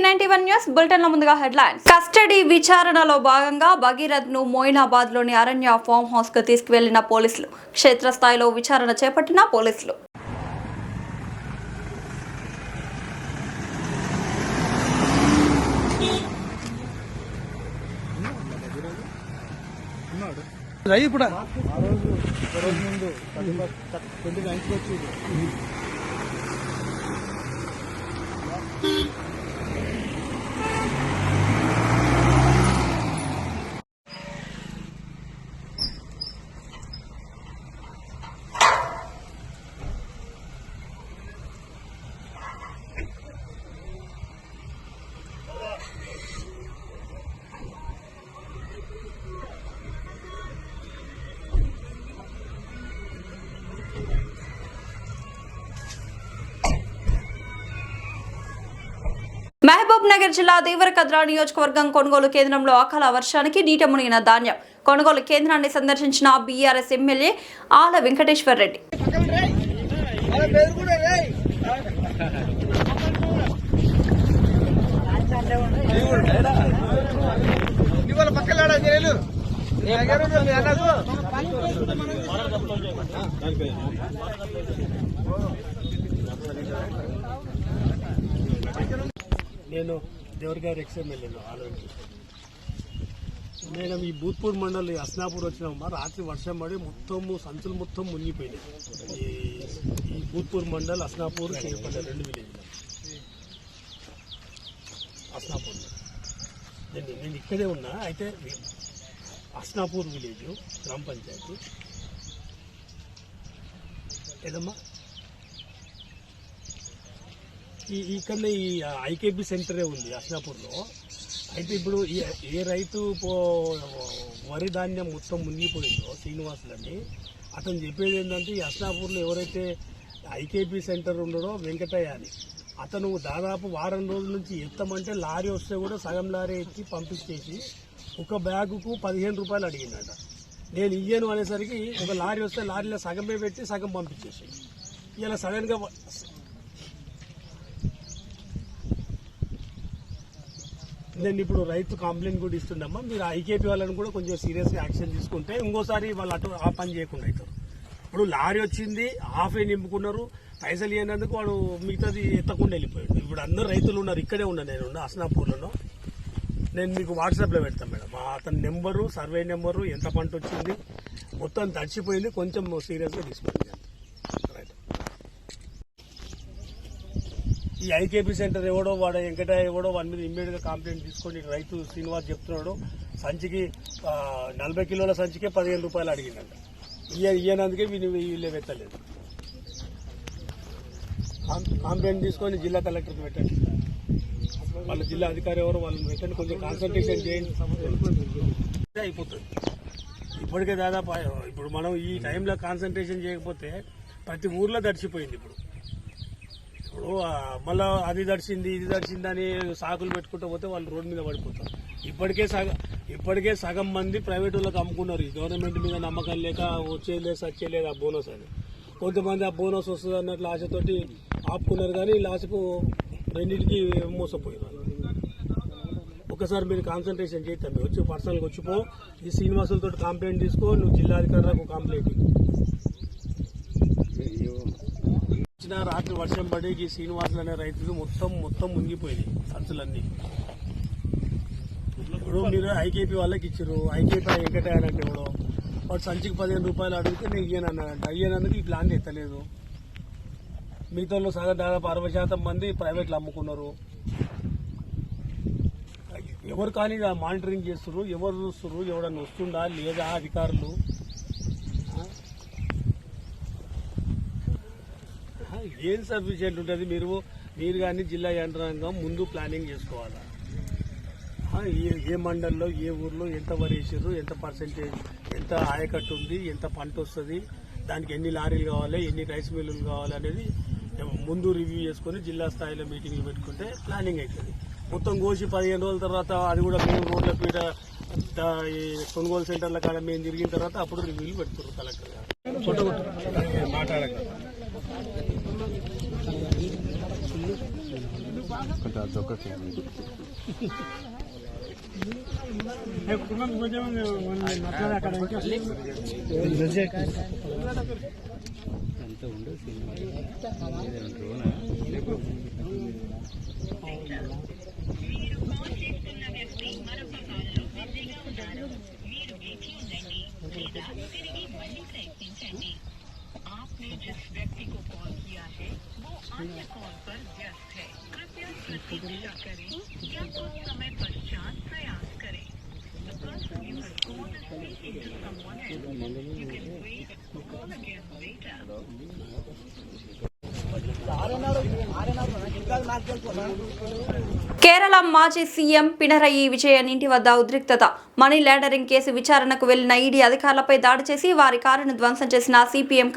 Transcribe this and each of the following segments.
G91 news bulletin లో ముందుగా headlines. Custody విచారణలో భాగంగా భగీరథ్ ను మోయినాబాద్ లోని అరణ్య ఫామ్ హౌస్ కు తీసుకువెళ్లిన పోలీసులు. క్షేత్రస్థాయిలో విచారణ చేపట్టిన పోలీసులు. మహబూబ్ నగర్ జిల్లా దేవరకద్ర నియోజకవర్గం కొనుగోలు కేంద్రంలో అకాల వర్షానికి నీట మునిగిన ధాన్యం. కొనుగోలు కేంద్రాన్ని సందర్శించిన బీఆర్ఎస్ ఎమ్మెల్యే ఆల వెంకటేశ్వర్ రెడ్డి. నేను దేవరగారి ఎక్స్ఎమ్మెల్యేను ఆలోచించి నేను ఈ భూత్పూర్ మండలి అస్నాపూర్ వచ్చినామమ్మా. రాత్రి వర్షం పడి మొత్తము సంచులు మొత్తం మునిగిపోయినాయి. ఈ భూత్పూర్ మండల్ అస్నాపూర్ చేపట్ట 2 విలేజ్ అస్నాపూర్. నేను ఇక్కడే ఉన్నా. అయితే అస్నాపూర్ విలేజ్ గ్రామ పంచాయతీ ఏదమ్మా ఇక్కడ ఈ ఐకేపీ సెంటరే ఉంది అస్నాపూర్లో. అయితే ఇప్పుడు ఏ రైతు వరి ధాన్యం మొత్తం మునిగిపోయిందో శ్రీనివాసులని అతను చెప్పేది ఏంటంటే ఈ అస్నాపూర్లో ఎవరైతే ఐకేపీ సెంటర్ ఉండడో వెంకటయ్య అని అతను దాదాపు వారం రోజుల నుంచి ఎత్తమంటే లారీ వస్తే కూడా సగం లారీ ఎత్తి పంపించేసి ఒక బ్యాగుకు 15 రూపాయలు అడిగిందట. నేను ఇయ్యను అనేసరికి ఒక లారీ వస్తే లారీలో సగమే పెట్టి సగం పంపించేసి ఇలా సడన్గా నేను ఇప్పుడు రైతు కంప్లైంట్ కూడా ఇస్తుండమ్మా. మీరు ఐకేపీ వాళ్ళని కూడా కొంచెం సీరియస్గా యాక్షన్ తీసుకుంటే ఇంకోసారి వాళ్ళు అటు ఆ పని చేయకుండా అవుతారు. ఇప్పుడు లారీ వచ్చింది, హాఫే నింపుకున్నారు, పైసలు ఇవ్వనందుకు వాడు మిగతాది ఎత్తకుండా వెళ్ళిపోయాడు. ఇప్పుడు అందరు రైతులు ఉన్నారు, ఇక్కడే ఉన్నా నేను అస్నాపూర్లో. నేను మీకు వాట్సాప్లో పెడతాను మేడం. అతని నెంబరు, సర్వే నెంబరు, ఎంత పంట వచ్చింది మొత్తం తడిచిపోయింది. కొంచెం సీరియస్గా తీసుకోండి. ఈ ఐకేపీ సెంటర్ ఎవడో వాడు వెంకటయ్య ఎవడో వాడి మీద ఇమ్మీడియట్గా కంప్లైంట్ తీసుకొని రైతు శ్రీనివాస్ చెప్తున్నాడు సంచికి 40 కిలోల సంచికే 15 రూపాయలు అడిగిందంట. ఇయ్యనందుకే వీళ్ళే పెట్టలేదు. కంప్లైంట్ తీసుకొని జిల్లా కలెక్టర్కి పెట్టండి. వాళ్ళ జిల్లా అధికారి ఎవరు వాళ్ళని పెట్టండి. కొంచెం కాన్సన్ట్రేషన్ చేయండి, అయిపోతుంది. ఇప్పటికే దాదాపు ఇప్పుడు మనం ఈ టైంలో కాన్సన్ట్రేషన్ చేయకపోతే ప్రతి ఊర్లో తడిచిపోయింది. ఇప్పుడు మళ్ళా అది దర్శింది ఇది దర్శింది అని సాకులు పెట్టుకుంటూ పోతే వాళ్ళు రోడ్డు మీద పడిపోతారు. ఇప్పటికే సగం మంది ప్రైవేట్ వాళ్ళకి అమ్ముకున్నారు. ఈ గవర్నమెంట్ మీద నమ్మకం లేక వచ్చేలేదు సచ్చేలేదు ఆ బోనస్ అని. కొంతమంది ఆ బోనస్ వస్తుంది అన్నట్లు ఆశతోటి ఆపుకున్నారు, కానీ లాస్ట్కు రెండింటికి మోసపోయినారు. ఒకసారి మీరు కాన్సన్ట్రేషన్ చేస్తాం. మీరు వచ్చి పర్సనల్గా వచ్చిపో, ఈ శ్రీనివాసులతో కంప్లైంట్ తీసుకో, నువ్వు జిల్లాధికారులకు కంప్లైంట్. రాత్రి వర్షం పడి ఈ శ్రీనివాసులు అనే రైతులు మొత్తం మునిగిపోయింది సంచులన్నీ. ఇప్పుడు మీరు ఐకేపీ వాళ్ళకి ఇచ్చారు. ఐకేపీ వెంకటయ్య అంటే ఎవడో వాడు సంచికి 15 రూపాయలు అడిగితే నేను ఇయ్యనన్నాడంట. అయ్యనందుకు ఈ ప్లాన్ ఎత్తలేదు. మిగతాలో సగం దాదాపు 60% మంది ప్రైవేట్లు అమ్ముకున్నారు. ఎవరు కానీ మానిటరింగ్ చేస్తున్నారు, ఎవరు చూస్తున్నారు, ఎవడన్నా వస్తుందా లేదా అధికారులు. ఏం సఫిషియెంట్ ఉంటుంది. మీరు కానీ జిల్లా యంత్రాంగం ముందు ప్లానింగ్ చేసుకోవాలా. ఏ మండల్లో ఏ ఊర్లో ఎంత వరి వేసారు, ఎంత పర్సెంటేజ్, ఎంత ఆయకట్టు ఉంది, ఎంత పంట వస్తుంది, దానికి ఎన్ని లారీలు కావాలి, ఎన్ని రైస్ మిల్లులు కావాలి అనేది ముందు రివ్యూ చేసుకుని జిల్లా స్థాయిలో మీటింగ్లు పెట్టుకుంటే ప్లానింగ్ అవుతుంది. మొత్తం కోసి 15 రోజుల తర్వాత అది కూడా మేము రోడ్ల పీట కొనుగోలు సెంటర్ల కాడ మేము తిరిగిన తర్వాత అప్పుడు రివ్యూలు పెడుతున్నారు కలెక్టర్ గారు. మాట్లాడక आपने जिस व्यक्ति को कॉल किया है वो अन्य कॉल पर व्यस्त है। कृपया प्रतीक्षा करें या कुछ समय पश्चात प्रयास करें। The person you have called is speaking to someone else. You can wait or call again later. Kerala మాజీ సీఎం పినరయి విజయన్ ఇంటి వద్ద ఉద్రిక్తత. మనీ లాండరింగ్ కేసు విచారణకు వెళ్లిన ఈడీ అధికారులపై దాడి చేసి వారి కారును ధ్వంసం చేసిన సిపిఎం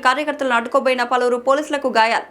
కార్యకర్తలను అడ్డుకోబోయిన పలువురు పోలీసులకు గాయాలు.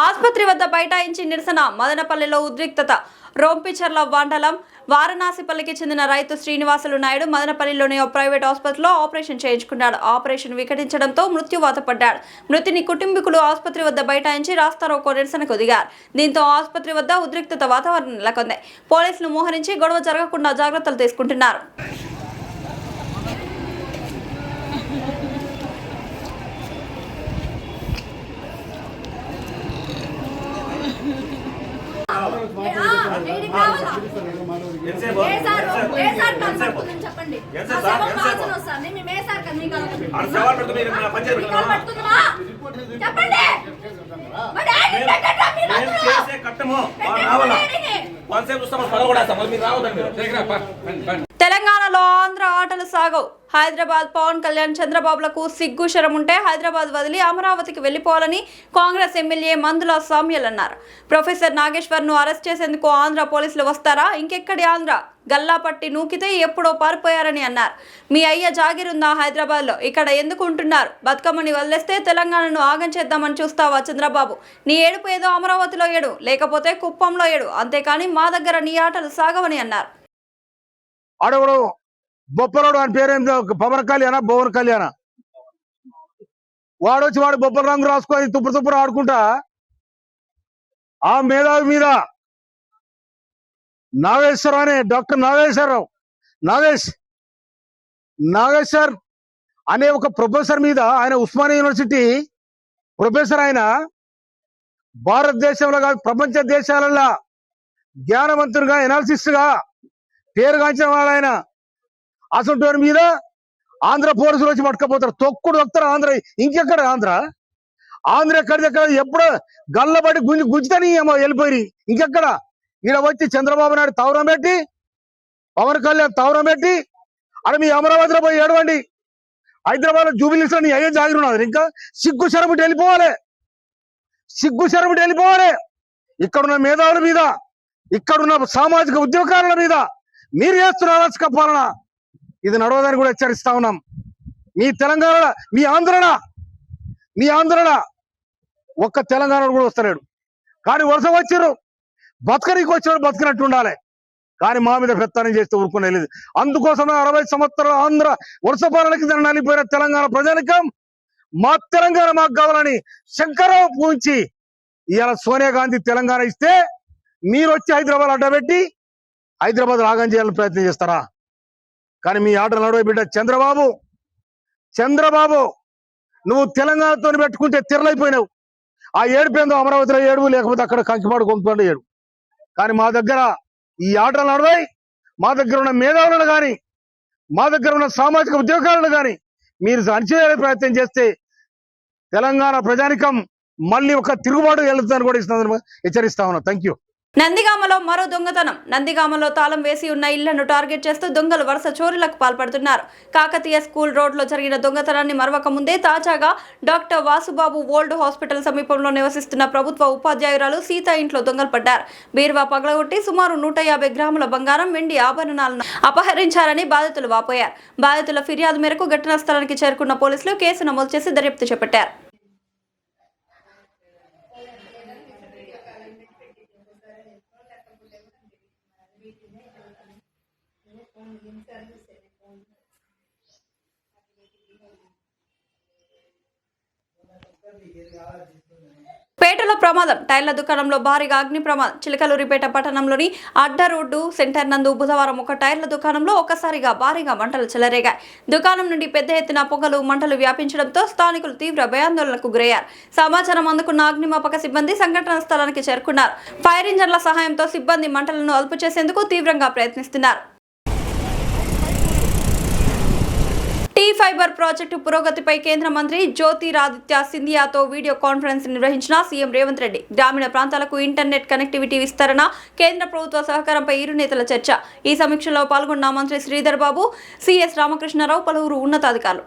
ఆసుపత్రి వద్ద బైఠాయించి నిరసన. మదనపల్లిలో ఉద్రిక్తత. రోంపిచర్ల మండలం వారణాసిపల్లికి చెందిన రైతు శ్రీనివాసులు నాయుడు మదనపల్లిలోని ఓ ప్రైవేట్ ఆసుపత్రిలో ఆపరేషన్ చేయించుకున్నాడు. ఆపరేషన్ వికటించడంతో మృత్యువాత పడ్డాడు. మృతుని కుటుంబీకులు ఆసుపత్రి వద్ద బైఠాయించి రాస్తారోకో నిరసనకు దిగారు. దీంతో ఆసుపత్రి వద్ద ఉద్రిక్తత వాతావరణం నెలకొంది. పోలీసులు మోహరించి గొడవ జరగకుండా జాగ్రత్తలు తీసుకుంటున్నారు. తెలంగాణలో ఆంధ్ర ఆటలు సాగవు. హైదరాబాద్ పవన్ కళ్యాణ్ చంద్రబాబులకు సిగ్గు శరం ఉంటే హైదరాబాద్ వదిలి అమరావతికి వెళ్లిపోవాలని కాంగ్రెస్ ఎమ్మెల్యే మందుల సామ్యల్ అన్నారు. ప్రొఫెసర్ నాగేశ్వర్ ను అరెస్ట్ చేసేందుకు ఆంధ్ర పోలీసులు వస్తారా? ఇంకెక్కడి ఆంధ్ర? గల్లా పట్టి నూకితే ఎప్పుడో పారిపోయారని అన్నారు. మీ అయ్య జాగిరుందా హైదరాబాద్ లో? ఇక్కడ ఎందుకు ఉంటున్నారు? బతుకమ్మని వదిలేస్తే తెలంగాణను ఆగం చేద్దామని చూస్తావా చంద్రబాబు? నీ ఏడుపు ఏదో అమరావతిలో ఏడు, లేకపోతే కుప్పంలో ఏడు, అంతేకాని మా దగ్గర నీ ఆటలు సాగవని అన్నారు. ఆడవడు బొప్పరోడు అని పేరేం పవన్ కళ్యాణ భువన్ కళ్యాణ వాడొచ్చి వాడు బొప్పల రంగు రాసుకొని తుప్పుడు ఆడుకుంటా ఆ మేధావి మీద నాగేశ్వర అనే డాక్టర్ నాగేశ్వర్ అనే ఒక ప్రొఫెసర్ మీద, ఆయన ఉస్మానియా యూనివర్సిటీ ప్రొఫెసర్, ఆయన భారతదేశంలో కాదు ప్రపంచ దేశాలలో జ్ఞానవంతునిగా ఎనాలిసిస్ట్ గా పేరుగాంచిన వాళ్ళు ఆయన. అసలు మీద ఆంధ్ర పోలీసులు వచ్చి పట్టుకపోతారు, తొక్కుడు తొక్కుతారు. ఆంధ్ర ఇంకెక్కడ ఆంధ్ర ఎక్కడిదెక్కడ ఎప్పుడో గల్లబడి గుంజుతని వెళ్ళిపోయి ఇంకెక్కడ. ఈడ వచ్చి చంద్రబాబు నాయుడు తవరం పెట్టి, పవన్ కళ్యాణ్ తవరం పెట్టి, అక్కడ మీ అమరావతిలో పోయి ఏడవండి. హైదరాబాద్ లో జూబిలీస్ లో నీ అయ్యే జాగిరున్నారు. ఇంకా సిగ్గు శరముటి వెళ్ళిపోవాలి. ఇక్కడున్న మేధావుల మీద, ఇక్కడున్న సామాజిక ఉద్యోగాల మీద మీరు చేస్తున్న అరాచక పాలన ఇది నడవదని కూడా హెచ్చరిస్తా ఉన్నాం. మీ తెలంగాణ, మీ ఆంధ్రన ఒక్క తెలంగాణ కూడా వస్తలేడు. కానీ వరుస వచ్చిర్రు, బతకనికి వచ్చిన బతకనట్టు ఉండాలి. కానీ మా మీద పెత్తనం చేస్తే ఊరుకునే లేదు. అందుకోసం 60 సంవత్సరాల ఆంధ్ర వరుస పాలనకి నలిపోయిన తెలంగాణ ప్రజానికం మా తెలంగాణ మాకు కావాలని శంకరావు పూంచి ఇవాళ సోనియా గాంధీ తెలంగాణ ఇస్తే మీరు వచ్చి హైదరాబాద్ అడ్డబెట్టి హైదరాబాద్ ఆగం చేయాలని ప్రయత్నం చేస్తారా? కానీ మీ ఆటలు నడవ బిడ్డ చంద్రబాబు నువ్వు తెలంగాణతో పెట్టుకుంటే తిరలైపోయినావు. ఆ ఏడుపేందో అమరావతిలో ఏడుపు, లేకపోతే అక్కడ కంకిపాడు కొంకిపాడు ఏడు. కానీ మా దగ్గర ఈ ఆటలు నడవాయి. మా దగ్గర ఉన్న మేధావులను కానీ, మా దగ్గర ఉన్న సామాజిక ఉద్యోగాలను కానీ మీరు అణచివేసే ప్రయత్నం చేస్తే తెలంగాణ ప్రజానికం మళ్ళీ ఒక తిరుగుబాటు వెళ్తుందని కూడా ఇస్తున్నారు, హెచ్చరిస్తా ఉన్నా. Thank you. నందిగామలో మరో దొంగతనం. నందిగామలో తాళం వేసి ఉన్న ఇళ్లను టార్గెట్ చేస్తూ దొంగలు వరుస చోరీలకు పాల్పడుతున్నారు. కాకతీయ స్కూల్ రోడ్లో జరిగిన దొంగతనాన్ని మరవక ముందే తాజాగా డాక్టర్ వాసుబాబు ఓల్డ్ హాస్పిటల్ సమీపంలో నివసిస్తున్న ప్రభుత్వ ఉపాధ్యాయురాలు సీత ఇంట్లో దొంగలు పడ్డారు. బీరువా పగలగొట్టి సుమారు 150 గ్రాముల బంగారం, వెండి ఆభరణాలను అపహరించారని బాధితులు వాపోయారు. బాధితుల ఫిర్యాదు మేరకు ఘటనా స్థలానికి చేరుకున్న పోలీసులు కేసు నమోదు చేసి దర్యాప్తు చేపట్టారు. పేటలో ప్రమాదం. టైర్ల దుకాణంలో భారీగా అగ్ని ప్రమాదం. చిలకలూరిపేట పట్టణంలోని అడ్డ రోడ్డు సెంటర్ నందు బుధవారం ఒక టైర్ల దుకాణంలో ఒక్కసారిగా భారీగా మంటలు చెలరేగాయి. దుకాణం నుండి పెద్ద ఎత్తున పొగలు, మంటలు వ్యాపించడంతో స్థానికులు తీవ్ర భయాందోళనకు గురయ్యారు. సమాచారం అందుకున్న అగ్నిమాపక సిబ్బంది సంఘటనా స్థలానికి చేరుకున్నారు. ఫైర్ ఇంజన్ల సహాయంతో సిబ్బంది మంటలను అదుపు చేసేందుకు తీవ్రంగా ప్రయత్నిస్తున్నారు. టీ ఫైబర్ ప్రాజెక్టు పురోగతిపై కేంద్ర మంత్రి జ్యోతిరాదిత్య సింధియాతో వీడియో కాన్ఫరెన్స్ నిర్వహించిన సీఎం రేవంత్ రెడ్డి. గ్రామీణ ప్రాంతాలకు ఇంటర్నెట్ కనెక్టివిటీ విస్తరణ, కేంద్ర ప్రభుత్వ సహకారంపై ఇరు నేతల చర్చ. ఈ సమీక్షలో పాల్గొన్న మంత్రి శ్రీధర్ బాబు, సిఎస్ రామకృష్ణారావు, పలువురు ఉన్నతాధికారులు.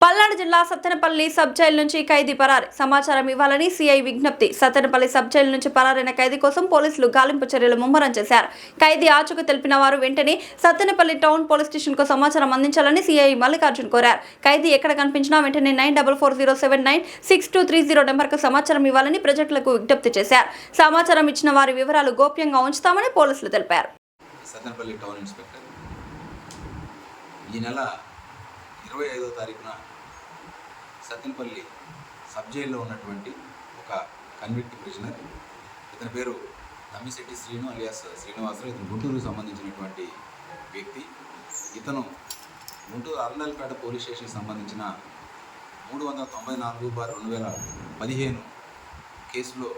పల్నాడు జిల్లా సత్తెనపల్లి సబ్ జైలు నుంచి ఖైదీ పరారి సమాచారం ఇవ్వాలని సిఐ విజ్ఞప్తి. సత్తెనపల్లి సబ్ జైలు నుంచి పరారైన ఖైదీ కోసం పోలీసులు గాలింపు చర్యలు ముమ్మరం చేశారు. ఖైదీ ఆచూకీ తెలిపిన వారు వెంటనే సత్తెనపల్లి టౌన్ పోలీస్ స్టేషన్ కు సమాచారం అందించాలని సిఐ మల్లికార్జున్ కోరారు. ఖైదీ ఎక్కడ కనిపించినా వెంటనే 9440796230 నెంబర్కు సమాచారం ఇవ్వాలని ప్రజలకు విజ్ఞప్తి చేశారు. సమాచారం ఇచ్చిన వారి వివరాలు గోప్యంగా ఉంచుతామని పోలీసులు తెలిపారు. సత్తెనపల్లి టౌన్ ఇన్స్పెక్టర్ ఈ నెల 25వ తారీఖున సత్తెనపల్లి సబ్ జైల్లో ఉన్నటువంటి ఒక కన్విక్ట్ ప్రిజనర్, ఇతని పేరు తమ్మిశెట్టి శ్రీను అలియాస్ శ్రీనివాసరావు. ఇతను గుంటూరుకు సంబంధించినటువంటి వ్యక్తి. ఇతను గుంటూరు అర్నల్పేట పోలీస్ స్టేషన్కి సంబంధించిన 394/2015 కేసులో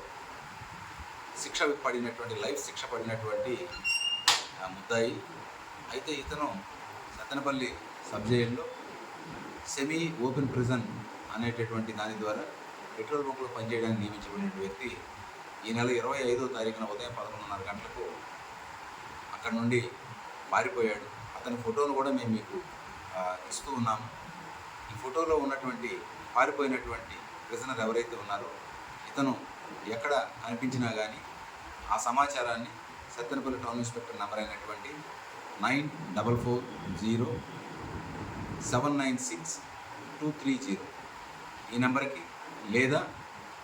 శిక్ష పడినటువంటి లైఫ్ శిక్ష పడినటువంటి ముద్దాయి. అయితే ఇతను సత్తెనపల్లి సబ్ జైల్లో సెమీ ఓపెన్ ప్రిజన్ అనేటటువంటి దాని ద్వారా పెట్రోల్ బంకులో పనిచేయడానికి నియమించబడిన వ్యక్తి ఈ నెల 25వ తారీఖున ఉదయం 11:30 గంటలకు అక్కడ నుండి పారిపోయాడు. అతని ఫోటోను కూడా మేము మీకు ఇస్తూ ఉన్నాము. ఈ ఫోటోలో ఉన్నటువంటి పారిపోయినటువంటి ప్రిజనర్ ఎవరైతే ఉన్నారో ఇతను ఎక్కడ కనిపించినా కానీ ఆ సమాచారాన్ని సత్తెనపల్లి టౌన్ ఇన్స్పెక్టర్ నెంబర్ అయినటువంటి 9440796230 ఈ నెంబర్కి, లేదా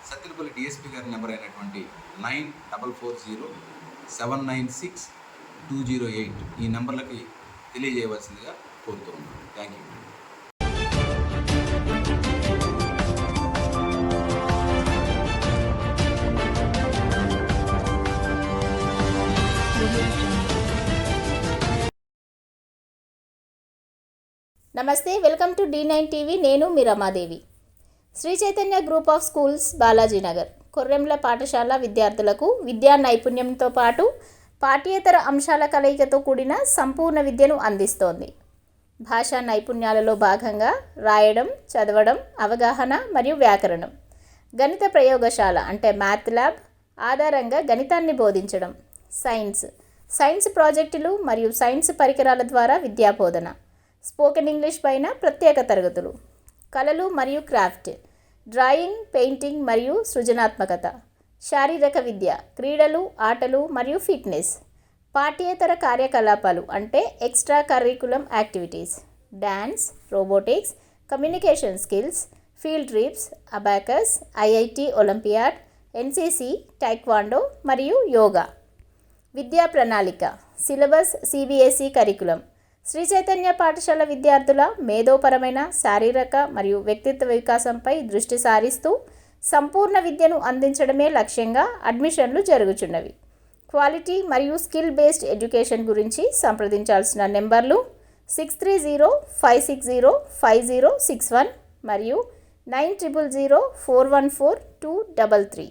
సత్తెనపల్లి డిఎస్పీ గారి నెంబర్ అయినటువంటి 9440796208 ఈ నెంబర్లకి తెలియజేయవలసిందిగా కోరుతూ ఉన్నాను. Thank you. నమస్తే, వెల్కమ్ టు D9 టీవీ. నేను మీ Ramadevi. Sri Chaitanya group of schools, Balajinagar, కొర్రెంల పాఠశాల విద్యార్థులకు విద్యా నైపుణ్యంతో పాటు పాఠ్యేతర అంశాల కలయికతో కూడిన సంపూర్ణ విద్యను అందిస్తోంది. భాషా నైపుణ్యాలలో భాగంగా రాయడం, చదవడం, అవగాహన మరియు వ్యాకరణం, గణిత ప్రయోగశాల అంటే మ్యాథ్ ల్యాబ్ ఆధారంగా గణితాన్ని బోధించడం, సైన్స్ ప్రాజెక్టులు మరియు సైన్స్ పరికరాల ద్వారా విద్యాబోధన, స్పోకెన్ ఇంగ్లీష్ పైన ప్రత్యేక తరగతులు, కళలు మరియు క్రాఫ్ట్, డ్రాయింగ్, పెయింటింగ్ మరియు సృజనాత్మకత, శారీరక విద్య, క్రీడలు, ఆటలు మరియు ఫిట్నెస్, పాఠ్యేతర కార్యకలాపాలు అంటే extra curriculum activities, dance, robotics, communication skills, field trips, abacus, IIT olympiad, NCC, taekwondo మరియు యోగా. విద్యా ప్రణాళిక, syllabus CBSE curriculum. Sri Chaitanya పాఠశాల విద్యార్థుల మేధోపరమైన, శారీరక మరియు వ్యక్తిత్వ వికాసంపై దృష్టి సారిస్తూ సంపూర్ణ విద్యను అందించడమే లక్ష్యంగా అడ్మిషన్లు జరుగుచున్నవి. క్వాలిటీ మరియు స్కిల్ బేస్డ్ ఎడ్యుకేషన్ గురించి సంప్రదించాల్సిన నెంబర్లు 6305605061 మరియు 9000414233.